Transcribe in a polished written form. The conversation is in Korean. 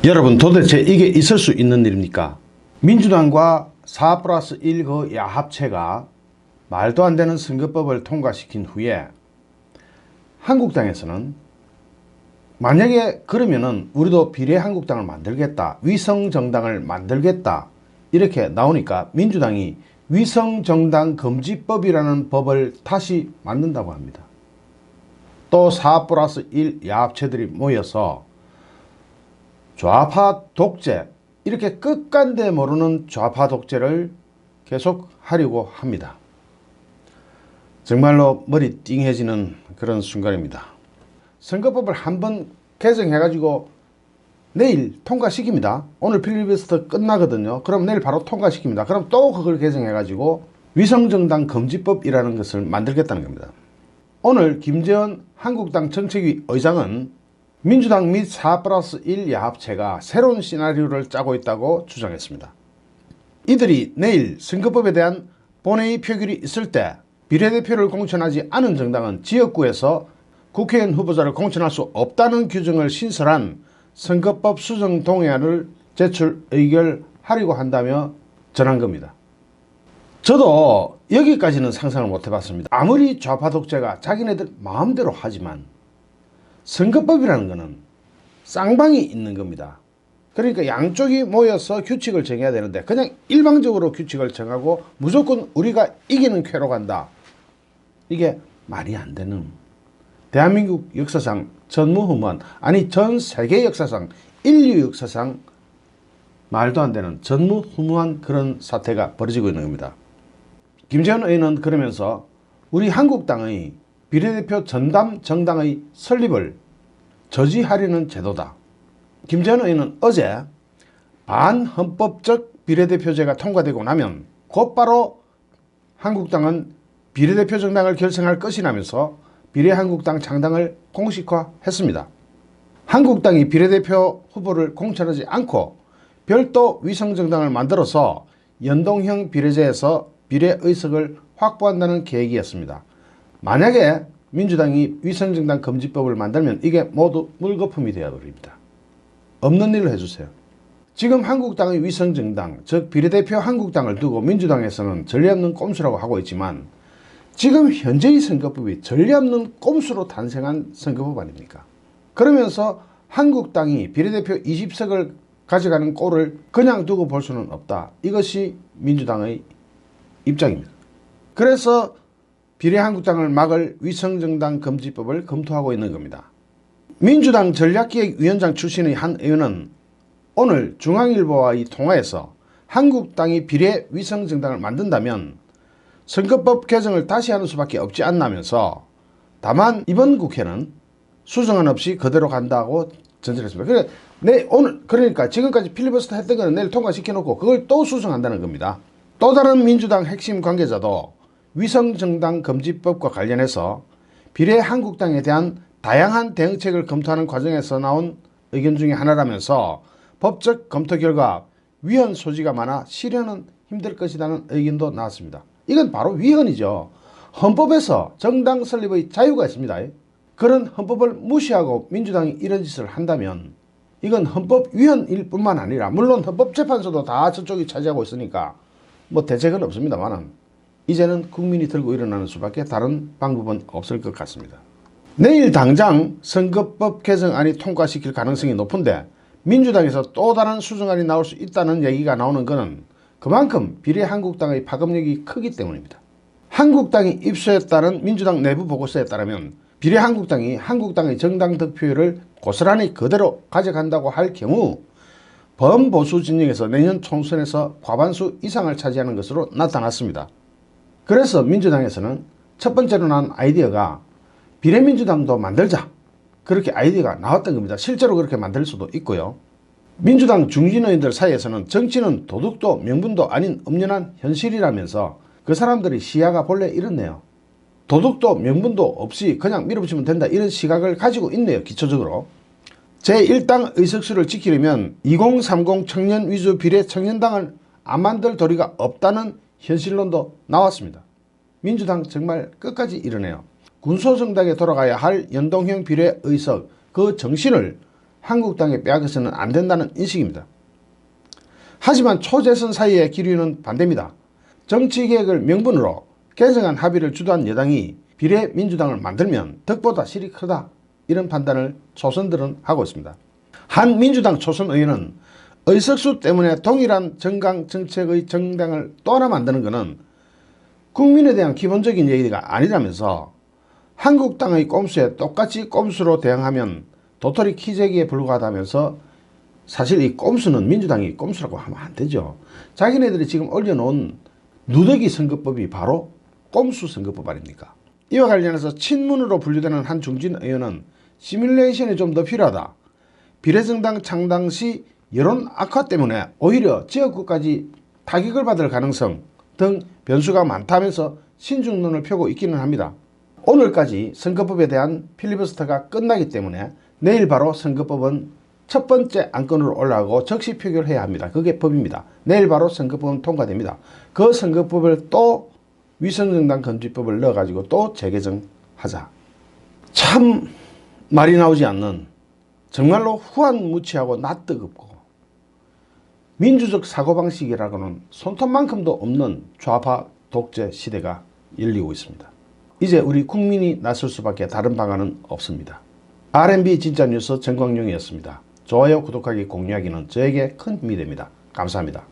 여러분, 도대체 이게 있을 수 있는 일입니까? 민주당과 4+1 그 야합체가 말도 안 되는 선거법을 통과시킨 후에 한국당에서는 만약에 그러면은 우리도 비례한국당을 만들겠다, 위성정당을 만들겠다 이렇게 나오니까 민주당이 위성정당 금지법이라는 법을 다시 만든다고 합니다. 또 4+1 야합체들이 모여서 좌파 독재, 이렇게 끝간데 모르는 좌파 독재를 계속 하려고 합니다. 정말로 머리 띵해지는 그런 순간입니다. 선거법을 한번 개정해가지고 내일 통과시킵니다. 오늘 필리버스터 끝나거든요. 그럼 내일 바로 통과시킵니다. 그럼 또 그걸 개정해가지고 위성정당 금지법이라는 것을 만들겠다는 겁니다. 오늘 김재원 한국당 정책위 의장은 민주당 및 4+1 야합체가 새로운 시나리오를 짜고 있다고 주장했습니다. 이들이 내일 선거법에 대한 본회의 표결이 있을 때 비례대표를 공천하지 않은 정당은 지역구에서 국회의원 후보자를 공천할 수 없다는 규정을 신설한 선거법 수정 동의안을 제출 의결하려고 한다며 전한 겁니다. 저도 여기까지는 상상을 못 해봤습니다. 아무리 좌파 독재가 자기네들 마음대로 하지만 선거법이라는 것은 쌍방이 있는 겁니다. 그러니까 양쪽이 모여서 규칙을 정해야 되는데 그냥 일방적으로 규칙을 정하고 무조건 우리가 이기는 쾌로 간다. 이게 말이 안 되는, 대한민국 역사상 전무후무한, 아니 전 세계 역사상, 인류 역사상 말도 안 되는 전무후무한 그런 사태가 벌어지고 있는 겁니다. 김재원 의원은 그러면서 우리 한국당의 비례대표 전담 정당의 설립을 저지하려는 제도다. 김재원 의원은 어제 반헌법적 비례대표제가 통과되고 나면 곧바로 한국당은 비례대표 정당을 결성할 것이라면서 비례한국당 창당을 공식화했습니다. 한국당이 비례대표 후보를 공천하지 않고 별도 위성정당을 만들어서 연동형 비례제에서 비례의석을 확보한다는 계획이었습니다. 만약에 민주당이 위성정당 금지법을 만들면 이게 모두 물거품이 되어버립니다. 없는 일로 해주세요. 지금 한국당의 위성정당, 즉 비례대표 한국당을 두고 민주당에서는 전례없는 꼼수라고 하고 있지만 지금 현재의 선거법이 전례없는 꼼수로 탄생한 선거법 아닙니까? 그러면서 한국당이 비례대표 20석을 가져가는 꼴을 그냥 두고 볼 수는 없다. 이것이 민주당의 입장입니다. 그래서 비례한국당을 막을 위성정당 금지법을 검토하고 있는 겁니다. 민주당 전략기획위원장 출신의 한 의원은 오늘 중앙일보와의 통화에서 한국당이 비례 위성정당을 만든다면 선거법 개정을 다시 하는 수밖에 없지 않나면서 다만 이번 국회는 수정안 없이 그대로 간다고 전설했습니다. 그러니까 지금까지 필리버스터 했던 거는 내일 통과시켜놓고 그걸 또 수정한다는 겁니다. 또 다른 민주당 핵심 관계자도 위성정당 금지법과 관련해서 비례한국당에 대한 다양한 대응책을 검토하는 과정에서 나온 의견 중에 하나라면서 법적 검토 결과 위헌 소지가 많아 실현은 힘들 것이라는 의견도 나왔습니다. 이건 바로 위헌이죠. 헌법에서 정당 설립의 자유가 있습니다. 그런 헌법을 무시하고 민주당이 이런 짓을 한다면 이건 헌법 위헌일 뿐만 아니라 물론 헌법재판소도 다 저쪽이 차지하고 있으니까 뭐 대책은 없습니다만 이제는 국민이 들고 일어나는 수밖에 다른 방법은 없을 것 같습니다. 내일 당장 선거법 개정안이 통과시킬 가능성이 높은데 민주당에서 또 다른 수정안이 나올 수 있다는 얘기가 나오는 것은 그만큼 비례한국당의 파급력이 크기 때문입니다. 한국당이 입수했다는 민주당 내부 보고서에 따르면 비례한국당이 한국당의 정당 득표율을 고스란히 그대로 가져간다고 할 경우 범보수 진영에서 내년 총선에서 과반수 이상을 차지하는 것으로 나타났습니다. 그래서 민주당에서는 첫 번째로 난 아이디어가 비례민주당도 만들자, 그렇게 아이디어가 나왔던 겁니다. 실제로 그렇게 만들 수도 있고요. 민주당 중진 의원들 사이에서는 정치는 도덕도 명분도 아닌 엄연한 현실이라면서 그 사람들의 시야가 본래 이렇네요. 도덕도 명분도 없이 그냥 밀어붙이면 된다, 이런 시각을 가지고 있네요. 기초적으로 제1당 의석수를 지키려면 2030 청년 위주 비례 청년당을 안 만들 도리가 없다는 현실론도 나왔습니다. 민주당 정말 끝까지 이러네요. 군소정당에 돌아가야 할 연동형 비례의석, 그 정신을 한국당에 빼앗겨서는 안 된다는 인식입니다. 하지만 초재선 사이의 기류는 반대입니다. 정치개혁을 명분으로 개성한 합의를 주도한 여당이 비례민주당을 만들면 덕보다 실이 크다, 이런 판단을 초선들은 하고 있습니다. 한 민주당 초선 의원은 의석수 때문에 동일한 정강 정책의 정당을 또 하나 만드는 것은 국민에 대한 기본적인 얘기가 아니라면서 한국당의 꼼수에 똑같이 꼼수로 대응하면 도토리 키재기에 불과하다면서, 사실 이 꼼수는 민주당이 꼼수라고 하면 안 되죠. 자기네들이 지금 올려놓은 누더기 선거법이 바로 꼼수 선거법 아닙니까? 이와 관련해서 친문으로 분류되는 한 중진 의원은 시뮬레이션이 좀 더 필요하다. 비례정당 창당 시 여론 악화 때문에 오히려 지역구까지 타격을 받을 가능성 등 변수가 많다면서 신중론을 펴고 있기는 합니다. 오늘까지 선거법에 대한 필리버스터가 끝나기 때문에 내일 바로 선거법은 첫 번째 안건으로 올라가고 적시 표결해야 합니다. 그게 법입니다. 내일 바로 선거법은 통과됩니다. 그 선거법을 또 위성정당 금지법을 넣어가지고 또 재개정하자. 참 말이 나오지 않는, 정말로 후한무치하고 낯뜨겁고 민주적 사고방식이라고는 손톱만큼도 없는 좌파 독재 시대가 열리고 있습니다. 이제 우리 국민이 나설 수밖에 다른 방안은 없습니다. R&B 진짜 뉴스 정광용이었습니다. 좋아요, 구독하기, 공유하기는 저에게 큰 힘이 됩니다. 감사합니다.